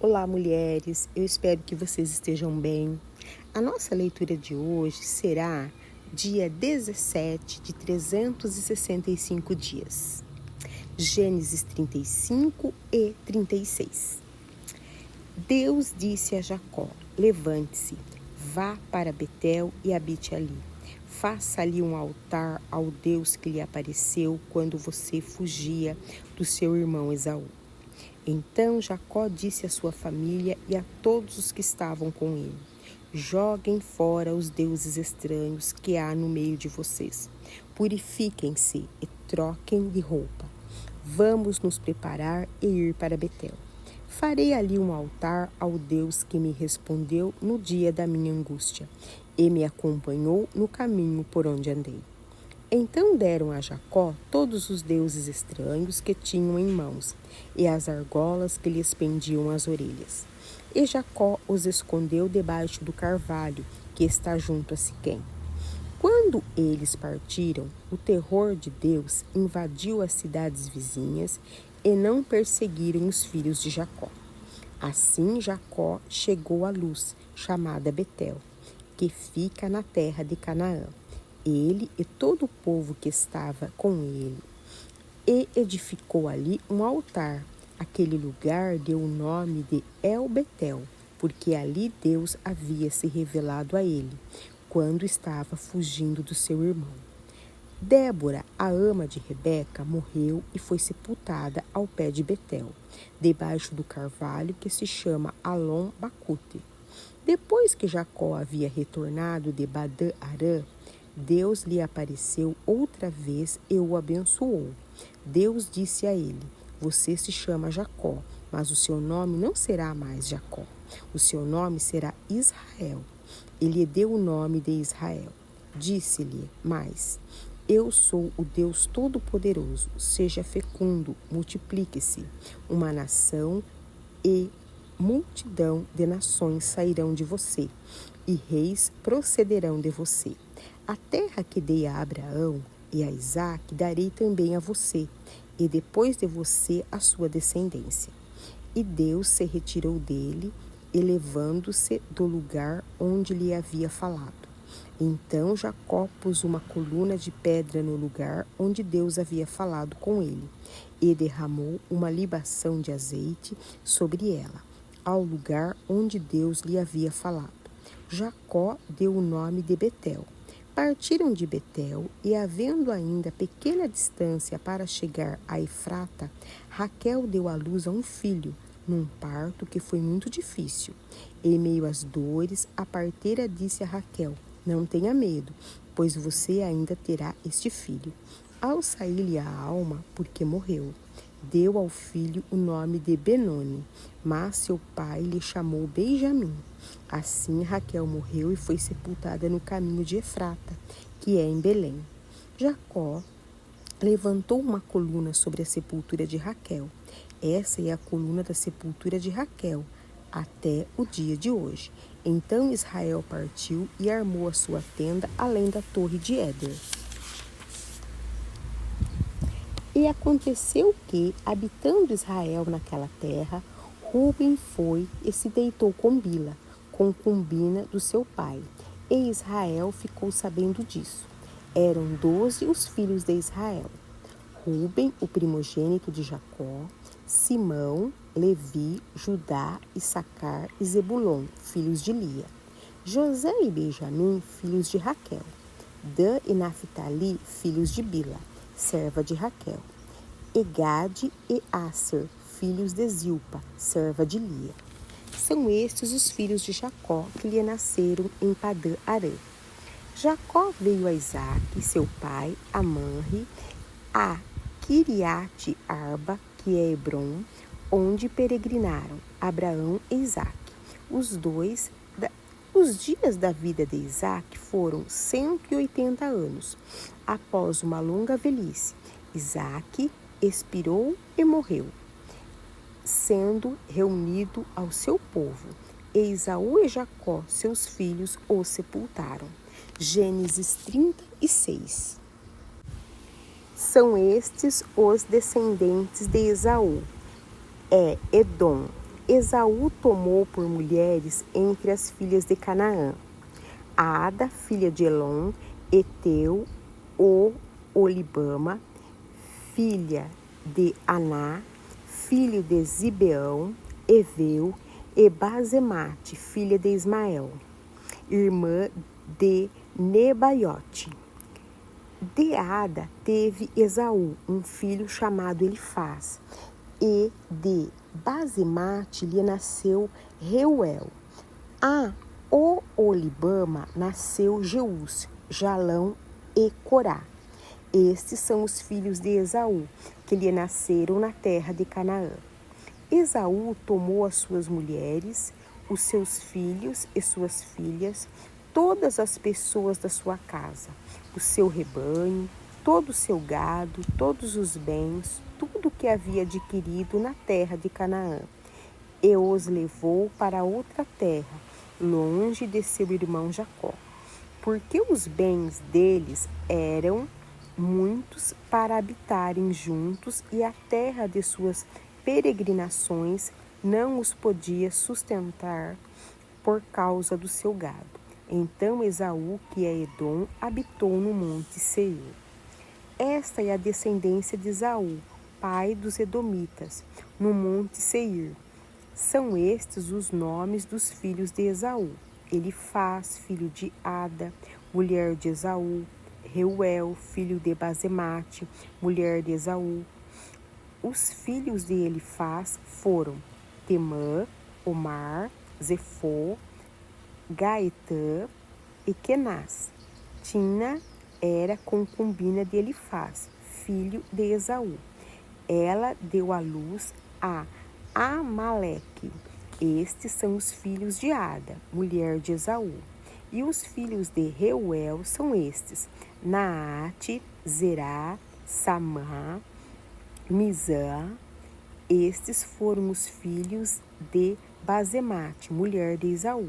Olá, mulheres! Eu espero que vocês estejam bem. A nossa leitura de hoje será dia 17 de 365 dias. Gênesis 35 e 36. Deus disse a Jacó: levante-se, vá para Betel e habite ali. Faça ali um altar ao Deus que lhe apareceu quando você fugia do seu irmão Esaú. Então Jacó disse à sua família e a todos os que estavam com ele: joguem fora os deuses estranhos que há no meio de vocês. Purifiquem-se e troquem de roupa. Vamos nos preparar e ir para Betel. Farei ali um altar ao Deus que me respondeu no dia da minha angústia e me acompanhou no caminho por onde andei. Então deram a Jacó todos os deuses estranhos que tinham em mãos e as argolas que lhes pendiam as orelhas. E Jacó os escondeu debaixo do carvalho que está junto a Siquém. Quando eles partiram, o terror de Deus invadiu as cidades vizinhas e não perseguiram os filhos de Jacó. Assim Jacó chegou à luz, chamada Betel, que fica na terra de Canaã. Ele e todo o povo que estava com ele, e edificou ali um altar. Aquele lugar deu o nome de El-Betel, porque ali Deus havia se revelado a ele, quando estava fugindo do seu irmão. Débora, a ama de Rebeca, morreu e foi sepultada ao pé de Betel, debaixo do carvalho que se chama Alon-Bacute. Depois que Jacó havia retornado de Padã-Arã, Deus lhe apareceu outra vez e o abençoou. Deus disse a ele: você se chama Jacó, mas o seu nome não será mais Jacó. O seu nome será Israel. Ele lhe deu o nome de Israel. Disse-lhe mais: eu sou o Deus Todo-Poderoso. Seja fecundo, multiplique-se. Uma nação e multidão de nações sairão de você, e reis procederão de você. A terra que dei a Abraão e a Isaque darei também a você, e depois de você a sua descendência. E Deus se retirou dele, elevando-se do lugar onde lhe havia falado. Então Jacó pôs uma coluna de pedra no lugar onde Deus havia falado com ele, e derramou uma libação de azeite sobre ela, ao lugar onde Deus lhe havia falado. Jacó deu o nome de Betel. Partiram de Betel e, havendo ainda pequena distância para chegar a Efrata, Raquel deu à luz a um filho, num parto que foi muito difícil. Em meio às dores, a parteira disse a Raquel: não tenha medo, pois você ainda terá este filho. Ao sair-lhe a alma, porque morreu, deu ao filho o nome de Benoni, mas seu pai lhe chamou Benjamim. Assim Raquel morreu e foi sepultada no caminho de Efrata, que é em Belém. Jacó levantou uma coluna sobre a sepultura de Raquel. Essa é a coluna da sepultura de Raquel, até o dia de hoje. Então Israel partiu e armou a sua tenda além da torre de Éder. E aconteceu que, habitando Israel naquela terra, Ruben foi e se deitou com Bila, concubina do seu pai. E Israel ficou sabendo disso. Eram 12 os filhos de Israel: Ruben, o primogênito de Jacó, Simão, Levi, Judá, Issacar e Zebulon, filhos de Lia, José e Benjamim, filhos de Raquel, Dan e Naphtali, filhos de Bila, serva de Raquel, e Gade e Asser, filhos de Zilpa, serva de Lia. São estes os filhos de Jacó que lhe nasceram em Padã-Arã. Jacó veio a Isaque, seu pai, a Manre, a Quiriate Arba, que é Hebron, onde peregrinaram Abraão e Isaque. Os dias da vida de Isaque foram 180 anos. Após uma longa velhice, Isaque expirou e morreu, sendo reunido ao seu povo. E Esaú e Jacó, seus filhos, o sepultaram. Gênesis 36. São estes os descendentes de Esaú: Edom, Esaú tomou por mulheres entre as filhas de Canaã Ada, filha de Elon, Eteu, Olibama, filha de Aná, filho de Zibeão, Eveu, e Basemate, filha de Ismael, irmã de Nebaiote. De Ada teve Esaú um filho chamado Elifaz, e de Basemate lhe nasceu Reuel. A Olibama nasceu Jeús, Jalão e Corá. Estes são os filhos de Esaú, que lhe nasceram na terra de Canaã. Esaú tomou as suas mulheres, os seus filhos e suas filhas, todas as pessoas da sua casa, o seu rebanho, todo o seu gado, todos os bens, tudo que havia adquirido na terra de Canaã, e os levou para outra terra, longe de seu irmão Jacó, porque os bens deles eram muitos para habitarem juntos e a terra de suas peregrinações não os podia sustentar por causa do seu gado. Então Esaú, que é Edom, habitou no monte Seir. Esta é a descendência de Esaú, pai dos edomitas, no monte Seir. São estes os nomes dos filhos de Esaú: Elifaz, filho de Ada, mulher de Esaú; Reuel, filho de Basemate, mulher de Esaú. Os filhos de Elifaz foram Temã, Omar, Zefô, Gaetã e Kenaz. Tina era concubina de Elifaz, filho de Esaú. Ela deu à luz a Amaleque. Estes são os filhos de Ada, mulher de Esaú. E os filhos de Reuel são estes: Naate, Zerá, Samá, Mizã. Estes foram os filhos de Basemate, mulher de Esaú.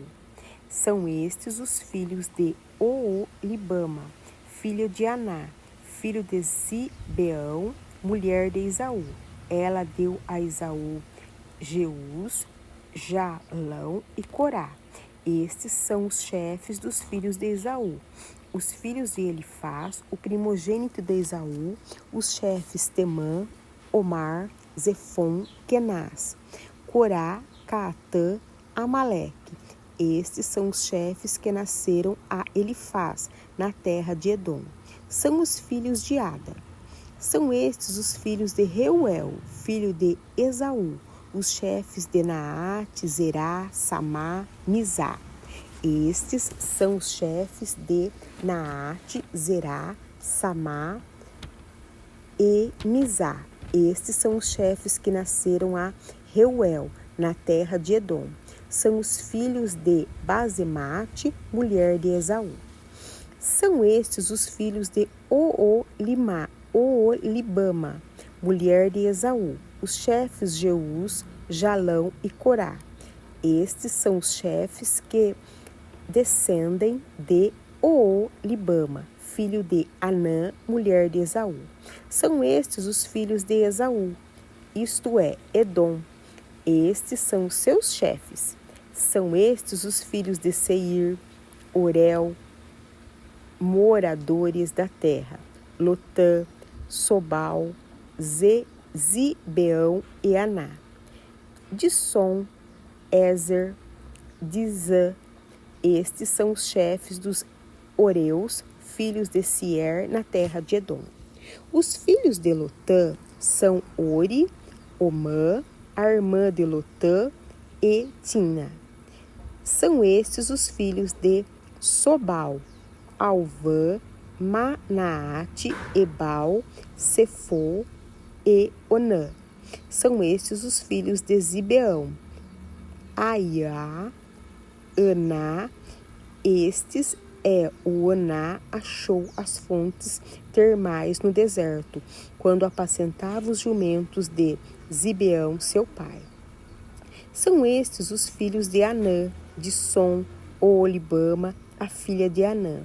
São estes os filhos de Olibama, filha de Aná, filho de Zibeão, mulher de Esaú. Ela deu a Esaú Jeús, Jalão e Corá. Estes são os chefes dos filhos de Esaú. Os filhos de Elifaz, o primogênito de Esaú, os chefes Temã, Omar, Zefom, Kenaz, Corá, Caatã, Amaleque. Estes são os chefes que nasceram a Elifaz, na terra de Edom. São os filhos de Ada. São estes os filhos de Reuel, filho de Esaú, os chefes de Naate, Zerá, Samá, Mizá. Estes são os chefes de Naate, Zerá, Samá e Mizá. Estes são os chefes que nasceram a Reuel, na terra de Edom. São os filhos de Basemate, mulher de Esaú. São estes os filhos de Olibama, mulher de Esaú, os chefes Jeús, Jalão e Corá. Estes são os chefes que descendem de Olibama, filho de Anã, mulher de Esaú. São estes os filhos de Esaú, isto é, Edom. Estes são os seus chefes. São estes os filhos de Seir, Orel, moradores da terra, Lotã, Sobal, Zibeão e Aná. Dissom, Ezer, Dizã. Estes são os chefes dos Oreus, filhos de Sier, na terra de Edom. Os filhos de Lotã são Ori, Omã, a irmã de Lotã, e Tina. São estes os filhos de Sobal: Alvã, Manaate, Ebal, Sefô e Onã. São estes os filhos de Zibeão: Aiá, Aná. Estes é o Aná achou as fontes termais no deserto, quando apacentava os jumentos de Zibeão, seu pai. São estes os filhos de Anã, Dissom, Olibama, a filha de Anã.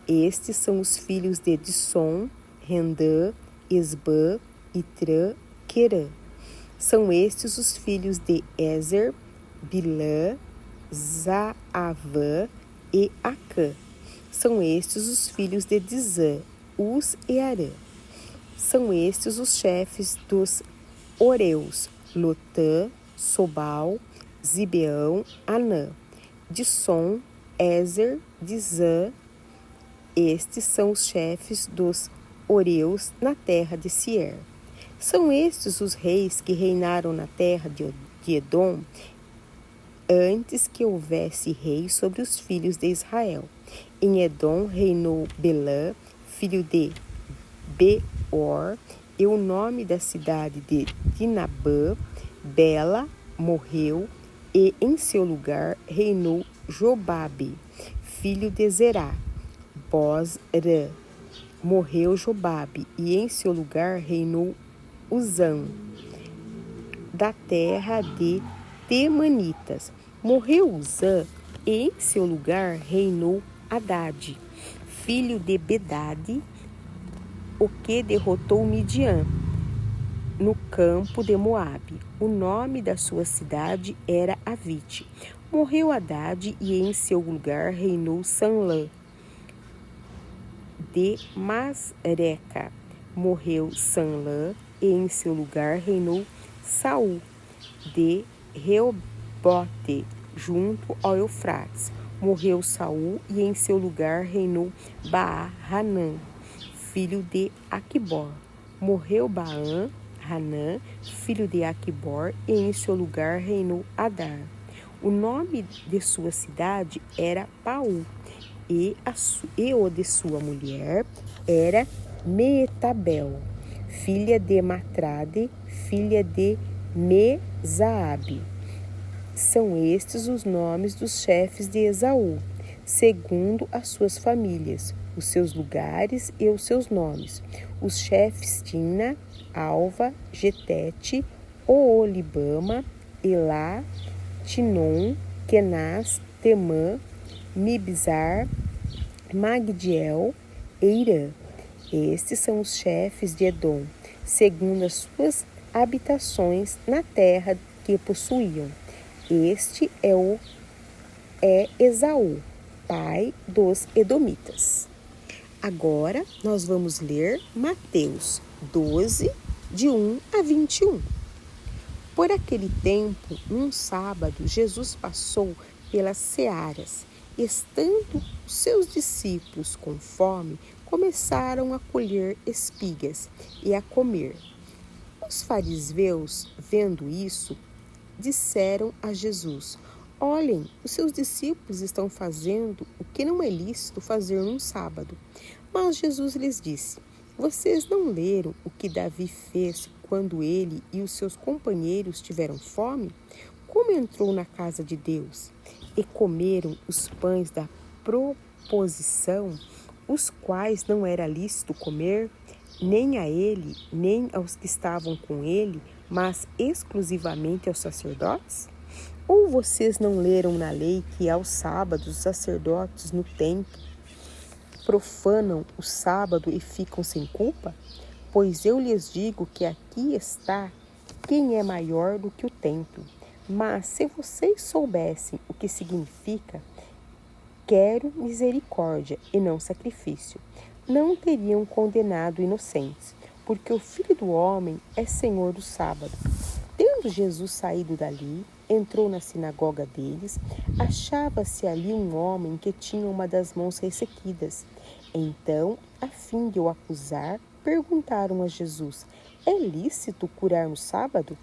Estes são os filhos de Dissom, Rendã, Esbã, Itrã, Querã. São estes os filhos de Ezer, Bilã, Zaavã e Acã. São estes os filhos de Dizã, Uz e Arã. São estes os chefes dos Oreus, Lotã, Sobal, Zibeão, Anã. Dissom, Ézer, Dizã. Estes são os chefes dos Oreus na terra de Sier. São estes os reis que reinaram na terra de Edom, antes que houvesse rei sobre os filhos de Israel. Em Edom reinou Belã, filho de Beor, e o nome da cidade de Dinabã. Bela morreu, e em seu lugar reinou Jobabe, filho de Zerá. Bozrã morreu Jobabe, e em seu lugar reinou Uzã, da terra de Temanitas. Morreu Uzã, e em seu lugar reinou Haddad, filho de Bedade, o que derrotou Midian no campo de Moabe. O nome da sua cidade era Avite. Morreu Haddad, e em seu lugar reinou Sanlã, de Masreca. Morreu Sanlã, e em seu lugar reinou Saul, de Reobote, junto ao Eufrates. Morreu Saul, e em seu lugar reinou Baá-Hanã, filho de Aquibor. Morreu Baá-Hanã, filho de Aquibor, e em seu lugar reinou Adar. O nome de sua cidade era Paú, e o de sua mulher era Meetabel, filha de Matrade, filha de Mezaabe. São estes os nomes dos chefes de Esaú, segundo as suas famílias, os seus lugares e os seus nomes. Os chefes Tina, Alva, Getete, Oolibama, Elá, Tinon, Kenaz, Temã, Mibzar, Magdiel e Irã. Estes são os chefes de Edom, segundo as suas habitações na terra que possuíam. Este é Esaú, pai dos edomitas. Agora nós vamos ler Mateus 12, de 1 a 21. Por aquele tempo, num sábado, Jesus passou pelas searas. Estando os seus discípulos com fome, começaram a colher espigas e a comer. Os fariseus, vendo isso, disseram a Jesus: Olhem, os seus discípulos estão fazendo o que não é lícito fazer num sábado. Mas Jesus lhes disse: Vocês não leram o que Davi fez quando ele e os seus companheiros tiveram fome? Como entrou na casa de Deus e comeram os pães da proposição, os quais não era lícito comer, nem a ele, nem aos que estavam com ele, mas exclusivamente aos sacerdotes? Ou vocês não leram na lei que aos sábados os sacerdotes no templo profanam o sábado e ficam sem culpa? Pois eu lhes digo que aqui está quem é maior do que o templo. Mas se vocês soubessem o que significa quero misericórdia e não sacrifício, não teriam condenado inocentes, porque o Filho do Homem é Senhor do sábado. Tendo Jesus saído dali, entrou na sinagoga deles. Achava-se ali um homem que tinha uma das mãos ressequidas. Então, a fim de o acusar, perguntaram a Jesus: É lícito curar no sábado?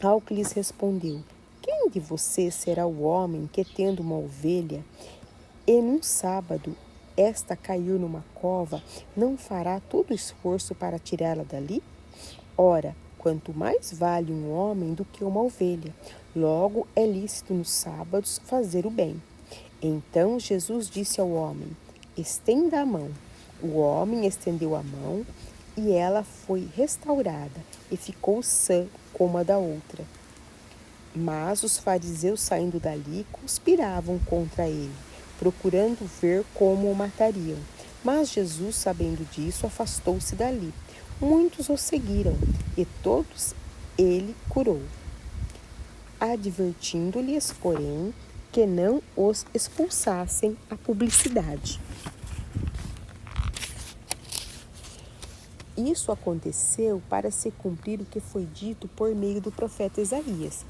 Ao que lhes respondeu: Quem de vocês será o homem que, tendo uma ovelha, e num sábado esta caiu numa cova, não fará todo o esforço para tirá-la dali? Ora, quanto mais vale um homem do que uma ovelha. Logo é lícito nos sábados fazer o bem. Então Jesus disse ao homem: Estenda a mão. O homem estendeu a mão, e ela foi restaurada, e ficou sã como a da outra. Mas os fariseus, saindo dali, conspiravam contra ele, procurando ver como o matariam. Mas Jesus, sabendo disso, afastou-se dali. Muitos o seguiram, e todos ele curou. advertindo-lhes, porém, que não os expulsassem à publicidade. Isso aconteceu para se cumprir o que foi dito por meio do profeta Isaías.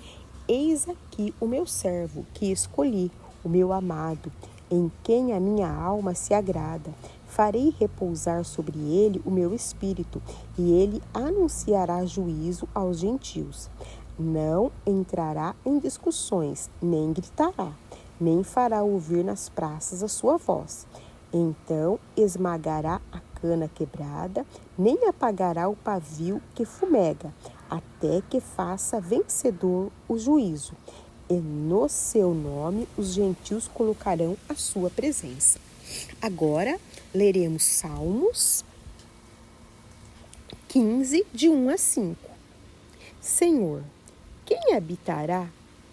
Eis aqui o meu servo, que escolhi, o meu amado, em quem a minha alma se agrada. Farei repousar sobre ele o meu espírito, e ele anunciará juízo aos gentios. Não entrará em discussões, nem gritará, nem fará ouvir nas praças a sua voz. Então esmagará a cana quebrada, nem apagará o pavio que fumega, até que faça vencedor o juízo. E no seu nome os gentios colocarão a sua presença. Agora leremos Salmos 15, de 1 a 5. Senhor, quem habitará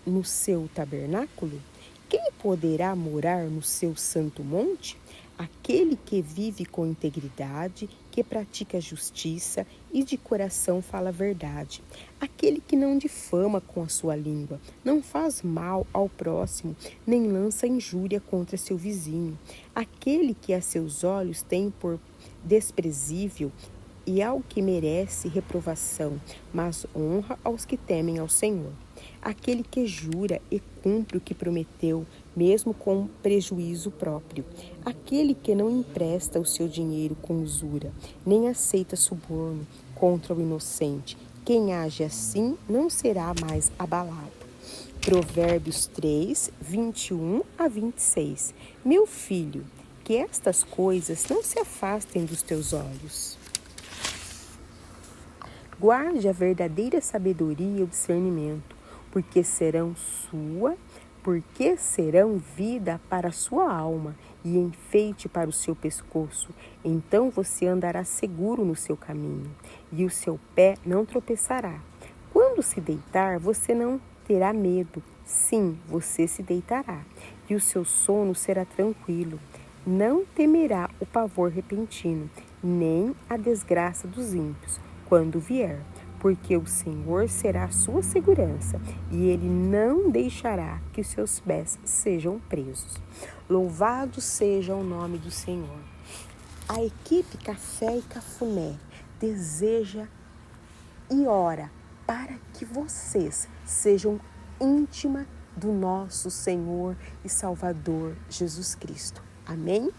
no seu tabernáculo? Quem poderá morar no seu santo monte? Aquele que vive com integridade, que pratica justiça e de coração fala a verdade. Aquele que não difama com a sua língua, não faz mal ao próximo, nem lança injúria contra seu vizinho. Aquele que a seus olhos tem por desprezível e ao que merece reprovação, mas honra aos que temem ao Senhor. Aquele que jura e cumpre o que prometeu, mesmo com prejuízo próprio. Aquele que não empresta o seu dinheiro com usura, nem aceita suborno contra o inocente. Quem age assim não será mais abalado. Provérbios 3, 21 a 26. Meu filho, que estas coisas não se afastem dos teus olhos. Guarde a verdadeira sabedoria e o discernimento, porque serão vida para a sua alma e enfeite para o seu pescoço. Então você andará seguro no seu caminho, e o seu pé não tropeçará. Quando se deitar, você não terá medo. Sim, você se deitará, e o seu sono será tranquilo. Não temerá o pavor repentino, nem a desgraça dos ímpios, quando vier, porque o Senhor será a sua segurança, e Ele não deixará que os seus pés sejam presos. Louvado seja o nome do Senhor. A equipe Café e Cafuné deseja e ora para que vocês sejam íntima do nosso Senhor e Salvador Jesus Cristo. Amém?